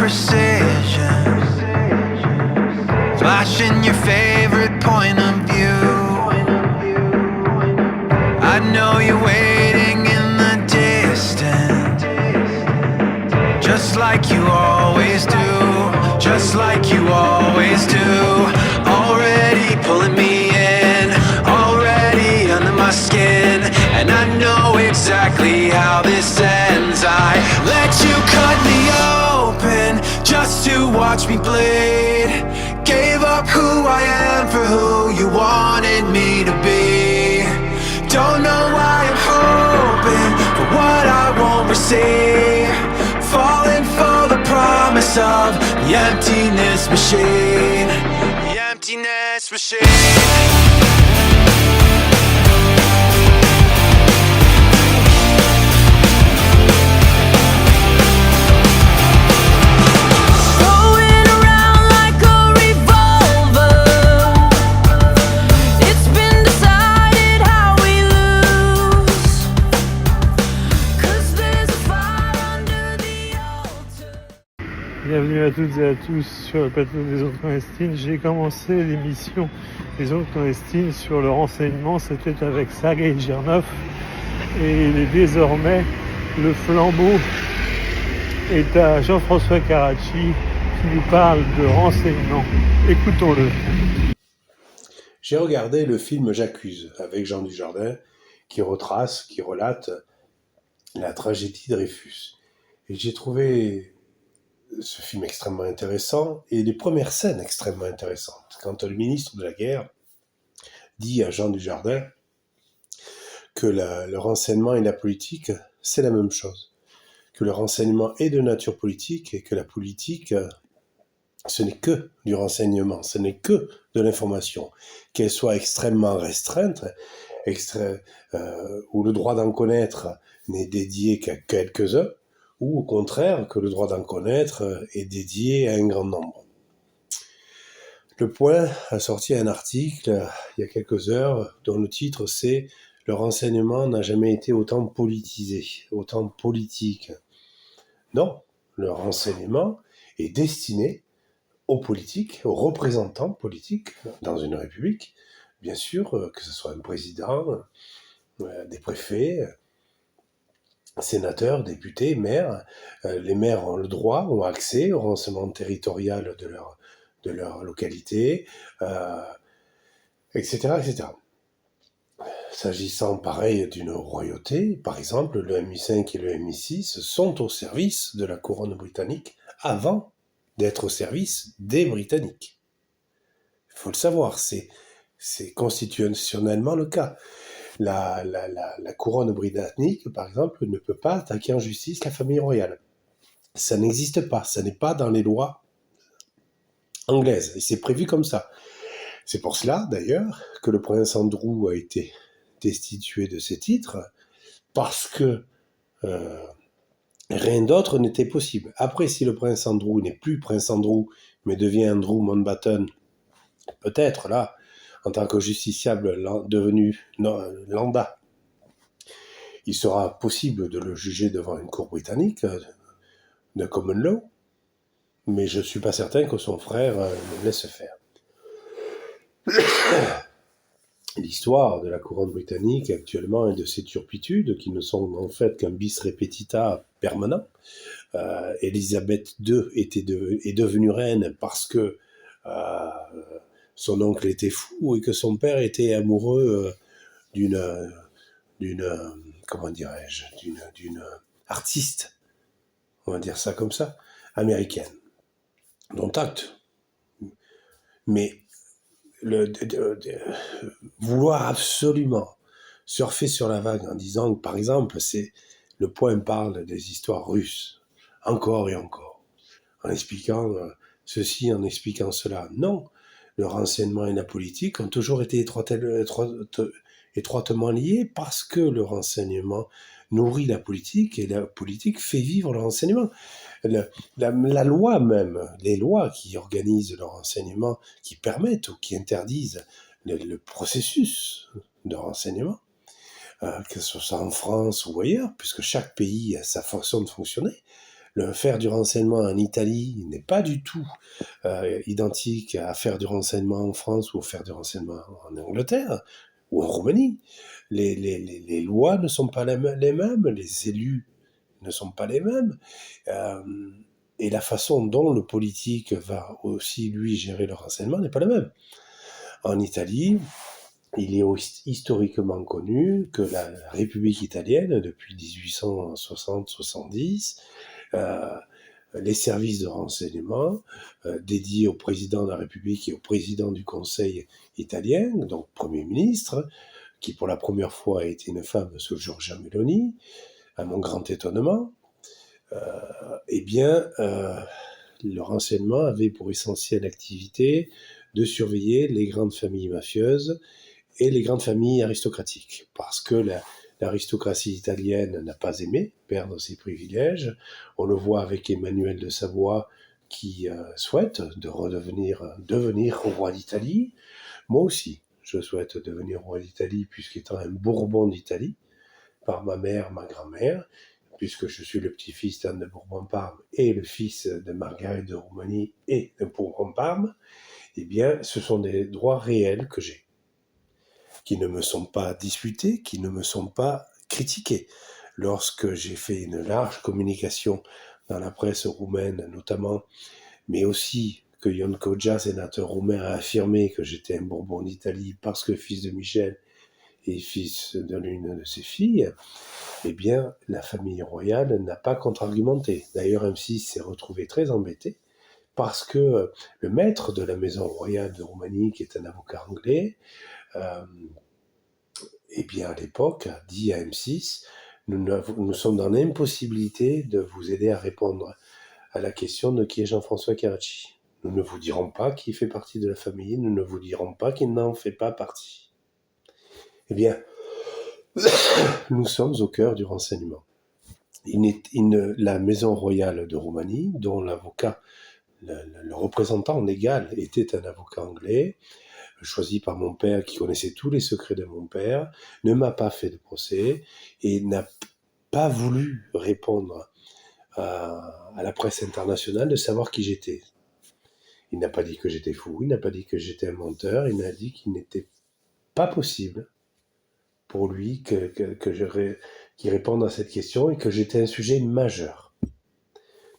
precision, flashing your favorite point of view. I know you're waiting in the distance, just like you always do, just like you always do. Already pulling me in, already under my skin, and I know exactly how this ends. I let you cut me open just to watch me bleed. Gave up who I am for who you wanted me to be. Don't know why I'm hoping for what I won't receive. Falling for the promise of the emptiness machine. The emptiness machine. Bienvenue à toutes et à tous sur le plateau des Ondes Clandestines. J'ai commencé l'émission des Ondes Clandestines sur le renseignement, c'était avec Sergueï Girnov, et il est désormais le flambeau est à Jean-François Karachi qui nous parle de renseignement. Écoutons-le. J'ai regardé le film J'accuse avec Jean Dujardin qui retrace, qui relate la tragédie de Dreyfus. Et j'ai trouvé ce film extrêmement intéressant et les premières scènes extrêmement intéressantes. Quand le ministre de la Guerre dit à Jean Dujardin que le renseignement et la politique, c'est la même chose. Que le renseignement est de nature politique et que la politique, ce n'est que du renseignement, ce n'est que de l'information. Qu'elle soit extrêmement restreinte, où le droit d'en connaître n'est dédié qu'à quelques-uns, ou au contraire, que le droit d'en connaître est dédié à un grand nombre. Le Point a sorti un article il y a quelques heures dont le titre c'est « Le renseignement n'a jamais été autant politisé, autant politique ». Non, le renseignement est destiné aux politiques, aux représentants politiques dans une république, bien sûr, que ce soit un président, des préfets, sénateurs, députés, maires. Les maires ont le droit, ont accès au renseignement territorial de leur localité, etc., etc. S'agissant pareil d'une royauté, par exemple, le MI5 et le MI6 sont au service de la couronne britannique avant d'être au service des Britanniques. Il faut le savoir, c'est constitutionnellement le cas. La couronne britannique, par exemple, ne peut pas attaquer en justice la famille royale. Ça n'existe pas, ça n'est pas dans les lois anglaises, et c'est prévu comme ça. C'est pour cela, d'ailleurs, que le prince Andrew a été destitué de ses titres, parce que rien d'autre n'était possible. Après, si le prince Andrew n'est plus prince Andrew, mais devient Andrew Mountbatten, peut-être là, en tant que justiciable devenu lambda, il sera possible de le juger devant une cour britannique de common law, mais je ne suis pas certain que son frère le laisse faire. L'histoire de la couronne britannique actuellement est de ces turpitudes qui ne sont en fait qu'un bis repetita permanent. Élisabeth II est devenue reine parce que son oncle était fou et que son père était amoureux d'une artiste, on va dire ça comme ça, américaine, dont acte. Mais vouloir absolument surfer sur la vague en disant que, par exemple, le Point parle des histoires russes, encore et encore, en expliquant ceci, en expliquant cela. Non, le renseignement et la politique ont toujours été étroitement liés parce que le renseignement nourrit la politique et la politique fait vivre le renseignement. La loi même, les lois qui organisent le renseignement, qui permettent ou qui interdisent le processus de renseignement, que ce soit en France ou ailleurs, puisque chaque pays a sa façon de fonctionner, Le faire du renseignement en Italie n'est pas du tout identique à faire du renseignement en France ou faire du renseignement en Angleterre ou en Roumanie. Les lois ne sont pas les mêmes, les élus ne sont pas les mêmes, euh, et la façon dont le politique va aussi, lui, gérer le renseignement n'est pas la même. En Italie, il est historiquement connu que la République italienne, depuis 1860-70, les services de renseignement dédiés au président de la République et au président du Conseil italien, donc Premier ministre, qui pour la première fois a été une femme sous Giorgia Meloni, à mon grand étonnement, le renseignement avait pour essentielle activité de surveiller les grandes familles mafieuses et les grandes familles aristocratiques, parce que l'aristocratie italienne n'a pas aimé perdre ses privilèges. On le voit avec Emmanuel de Savoie qui souhaite devenir roi d'Italie. Moi aussi, je souhaite devenir roi d'Italie, puisqu'étant un Bourbon d'Italie, par ma mère, ma grand-mère, puisque je suis le petit-fils d'Anne de Bourbon-Parme et le fils de Marguerite de Roumanie et de Bourbon-Parme, eh bien, ce sont des droits réels que j'ai, qui ne me sont pas disputés, qui ne me sont pas critiqués. Lorsque j'ai fait une large communication dans la presse roumaine notamment, mais aussi que Ion Codja, sénateur roumain, a affirmé que j'étais un Bourbon d'Italie parce que fils de Michel et fils de l'une de ses filles, eh bien, la famille royale n'a pas contre-argumenté. D'ailleurs, M6 s'est retrouvé très embêté parce que le maître de la maison royale de Roumanie, qui est un avocat anglais, eh bien, à l'époque, a dit à M6, nous sommes dans l'impossibilité de vous aider à répondre à la question de qui est Jean-François Carracci. Nous ne vous dirons pas qui fait partie de la famille, nous ne vous dirons pas qu'il n'en fait pas partie. Eh bien, nous sommes au cœur du renseignement. La maison royale de Roumanie, dont l'avocat, le représentant légal était un avocat anglais, choisi par mon père, qui connaissait tous les secrets de mon père, ne m'a pas fait de procès et n'a pas voulu répondre à la presse internationale de savoir qui j'étais. Il n'a pas dit que j'étais fou, il n'a pas dit que j'étais un menteur, il n'a dit qu'il n'était pas possible pour lui qu'il réponde à cette question et que j'étais un sujet majeur.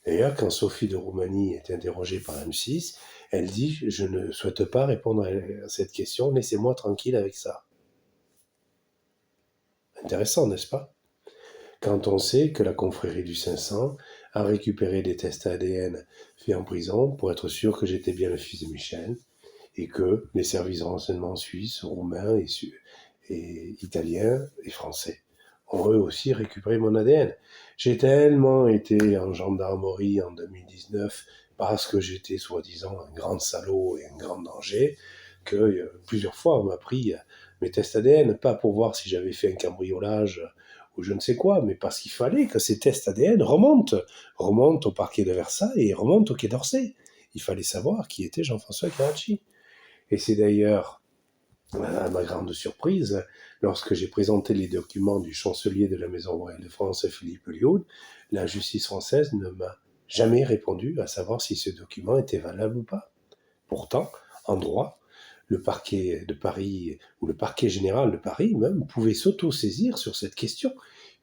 D'ailleurs, quand Sophie de Roumanie est interrogée par M6, elle dit « Je ne souhaite pas répondre à cette question, laissez-moi tranquille avec ça ». Intéressant, n'est-ce pas? Quand on sait que la confrérie du 500 a récupéré des tests ADN faits en prison pour être sûr que j'étais bien le fils de Michel, et que les services de renseignement suisses, roumains et italiens et français ont eux aussi récupéré mon ADN. J'ai tellement été en gendarmerie en 2019 parce que j'étais soi-disant un grand salaud et un grand danger, que plusieurs fois on m'a pris mes tests ADN, pas pour voir si j'avais fait un cambriolage ou je ne sais quoi, mais parce qu'il fallait que ces tests ADN remontent au parquet de Versailles et remontent au Quai d'Orsay. Il fallait savoir qui était Jean-François Carracci. Et c'est d'ailleurs, à ma grande surprise, lorsque j'ai présenté les documents du chancelier de la Maison royale de France, Philippe Liaud, la justice française ne m'a jamais répondu à savoir si ce document était valable ou pas. Pourtant, en droit, le parquet de Paris, ou le parquet général de Paris même, pouvait s'auto-saisir sur cette question,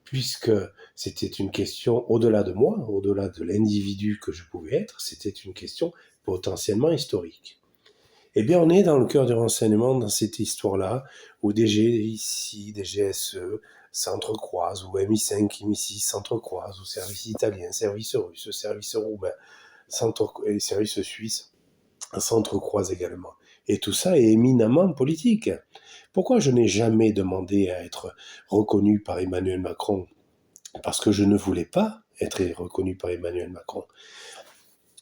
puisque c'était une question au-delà de moi, au-delà de l'individu que je pouvais être, c'était une question potentiellement historique. Eh bien, on est dans le cœur du renseignement, dans cette histoire-là, où des GIC, des GSE s'entrecroisent, ou MI5, MI6 s'entrecroisent, ou services italiens, services russes, services roumains, et services suisses s'entrecroisent également. Et tout ça est éminemment politique. Pourquoi je n'ai jamais demandé à être reconnu par Emmanuel Macron? Parce que je ne voulais pas être reconnu par Emmanuel Macron.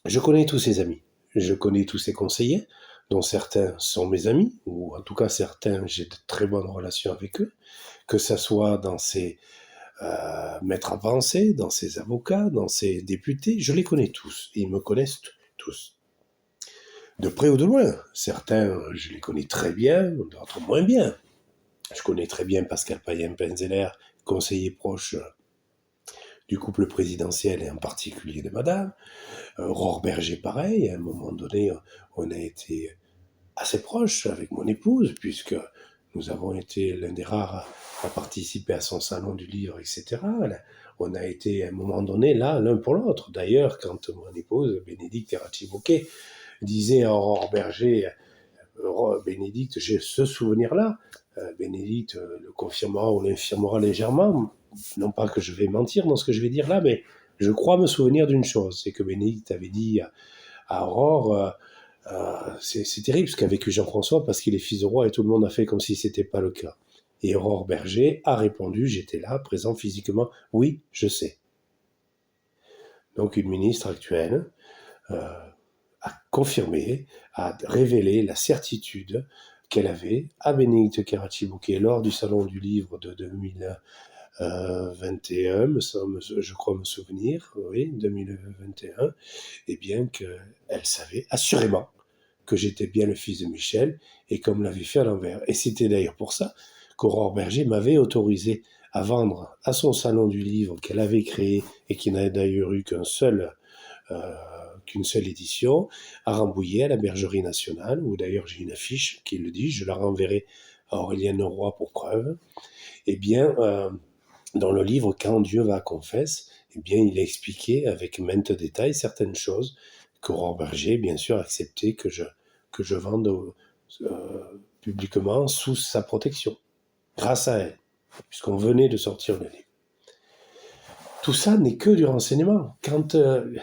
Je connais tous ses amis, je connais tous ses conseillers, dont certains sont mes amis, ou en tout cas certains, j'ai de très bonnes relations avec eux, que ce soit dans ses maîtres avancés, dans ses avocats, dans ses députés, je les connais tous, ils me connaissent tous. De près ou de loin, certains, je les connais très bien, d'autres moins bien. Je connais très bien Pascal Payen-Penzeller, conseiller proche du couple présidentiel et en particulier de madame. Aurore Berger, pareil, à un moment donné, on a été assez proches avec mon épouse, puisque nous avons été l'un des rares à participer à son salon du livre, etc. On a été à un moment donné là, l'un pour l'autre. D'ailleurs, quand mon épouse, Bénédicte Erracchi-Bouquet, disait à Aurore Berger, Bénédicte, j'ai ce souvenir-là, Bénédicte le confirmera ou l'infirmera légèrement, non pas que je vais mentir dans ce que je vais dire là, mais je crois me souvenir d'une chose, c'est que Bénédicte avait dit à Aurore, c'est terrible ce qu'a vécu Jean-François parce qu'il est fils de roi et tout le monde a fait comme si c'était pas le cas. Et Aurore Berger a répondu, j'étais là, présent physiquement, oui, je sais. Donc une ministre actuelle a confirmé, a révélé la certitude qu'elle avait à Bénédicte Erracchi-Bouquet lors du Salon du Livre de 2021, je crois me souvenir, oui, 2021, et bien qu'elle savait assurément que j'étais bien le fils de Michel, et comme l'avait fait à l'envers. Et c'était d'ailleurs pour ça qu'Aurore Berger m'avait autorisé à vendre à son salon du livre qu'elle avait créé, et qui n'a d'ailleurs eu qu'une seule édition, à Rambouillet, à la Bergerie nationale, où d'ailleurs j'ai une affiche qui le dit, je la renverrai à Aurélien Roy pour preuve. Eh bien, dans le livre « Quand Dieu va confesse », eh bien, il a expliqué avec maintes détails certaines choses qu'Aurore Berger, bien sûr, acceptait que je vende publiquement sous sa protection, grâce à elle, puisqu'on venait de sortir le livre. Tout ça n'est que du renseignement.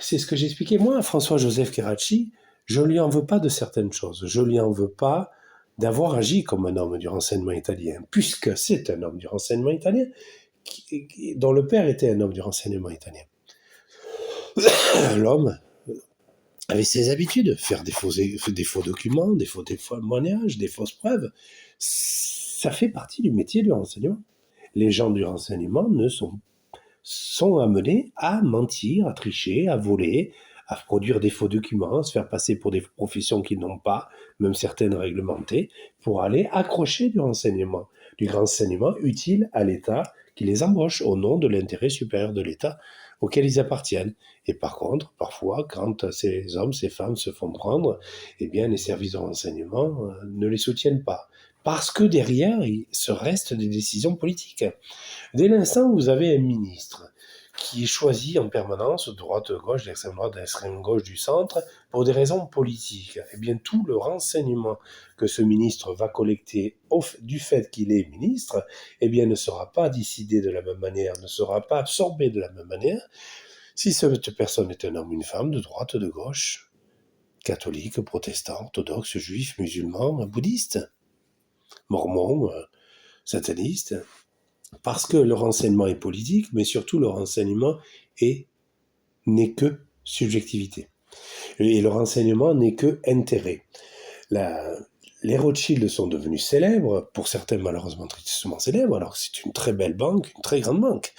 C'est ce que j'expliquais, moi, François-Joseph Erracchi, je ne lui en veux pas de certaines choses. Je ne lui en veux pas d'avoir agi comme un homme du renseignement italien, puisque c'est un homme du renseignement italien, dont le père était un homme du renseignement italien. L'homme avait ses habitudes, faire des faux documents, des faux témoignages, des fausses preuves. Ça fait partie du métier du renseignement. Les gens du renseignement sont amenés à mentir, à tricher, à voler, à produire des faux documents, à se faire passer pour des professions qu'ils n'ont pas, même certaines réglementées, pour aller accrocher du renseignement utile à l'État qui les embauche au nom de l'intérêt supérieur de l'État auquel ils appartiennent. Et par contre, parfois, quand ces hommes, ces femmes se font prendre, eh bien, les services de renseignement ne les soutiennent pas. Parce que derrière, il se reste des décisions politiques. Dès l'instant où vous avez un ministre qui est choisi en permanence, droite-gauche, d'extrême droite, d'extrême gauche, du centre, pour des raisons politiques, eh bien tout le renseignement que ce ministre va collecter du fait qu'il est ministre, eh bien ne sera pas décidé de la même manière, ne sera pas absorbé de la même manière, si cette personne est un homme ou une femme, de droite, de gauche, catholique, protestant, orthodoxe, juif, musulman, bouddhiste, mormon, sataniste, parce que le renseignement est politique, mais surtout le renseignement n'est que subjectivité. Et le renseignement n'est que intérêt. Les Rothschild sont devenus célèbres, pour certains malheureusement tristement célèbres, alors que c'est une très belle banque, une très grande banque.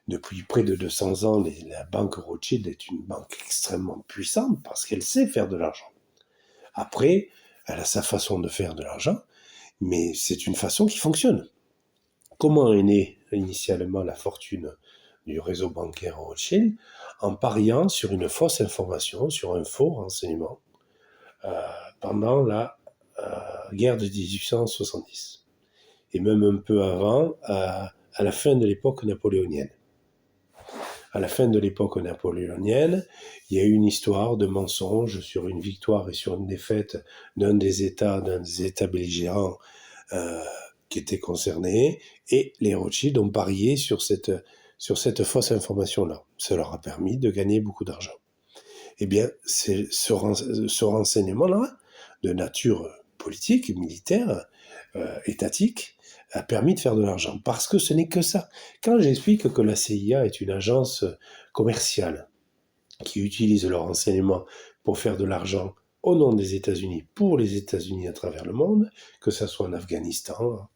Depuis près de 200 ans, la banque Rothschild est une banque extrêmement puissante parce qu'elle sait faire de l'argent. Après, elle a sa façon de faire de l'argent, mais c'est une façon qui fonctionne. Comment est née initialement la fortune du réseau bancaire Rothschild? En pariant sur une fausse information, sur un faux renseignement, pendant la guerre de 1870. Et même un peu avant, à la fin de l'époque napoléonienne. À la fin de l'époque napoléonienne, il y a eu une histoire de mensonge sur une victoire et sur une défaite d'un des États belligérants qui étaient concernés, et les Rothschild ont parié sur cette fausse information-là. Ça leur a permis de gagner beaucoup d'argent. Eh bien, c'est ce renseignement-là, de nature politique, militaire, étatique, a permis de faire de l'argent. Parce que ce n'est que ça. Quand j'explique que la CIA est une agence commerciale qui utilise le renseignement pour faire de l'argent au nom des États-Unis, pour les États-Unis à travers le monde, que ce soit en Afghanistan,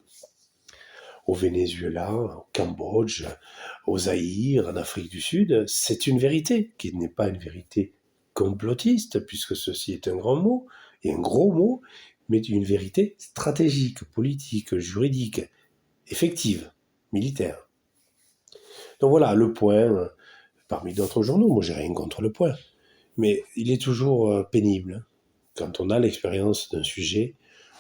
au Venezuela, au Cambodge, au Zaïre, en Afrique du Sud, c'est une vérité qui n'est pas une vérité complotiste, puisque ceci est un grand mot, et un gros mot, mais une vérité stratégique, politique, juridique, effective, militaire. Donc voilà, Le Point, parmi d'autres journaux, moi j'ai rien contre Le Point, mais il est toujours pénible, quand on a l'expérience d'un sujet,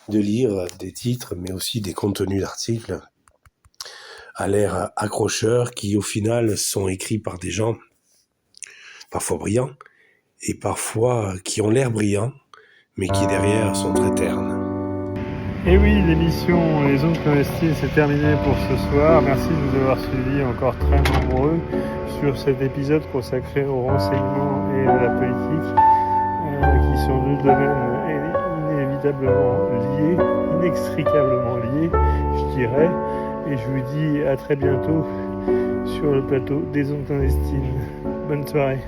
de lire des titres, mais aussi des contenus d'articles à l'air accrocheurs, qui au final sont écrits par des gens parfois brillants, et parfois qui ont l'air brillants, mais qui derrière sont très ternes. Et oui, l'émission Les Ondes Clandestines, c'est terminé pour ce soir. Merci de nous avoir suivis encore très nombreux sur cet épisode consacré au renseignement et à la politique, qui sont deux domaines inévitablement liés, inextricablement liés, je dirais. Et je vous dis à très bientôt sur le plateau des Ondes Clandestines. Bonne soirée.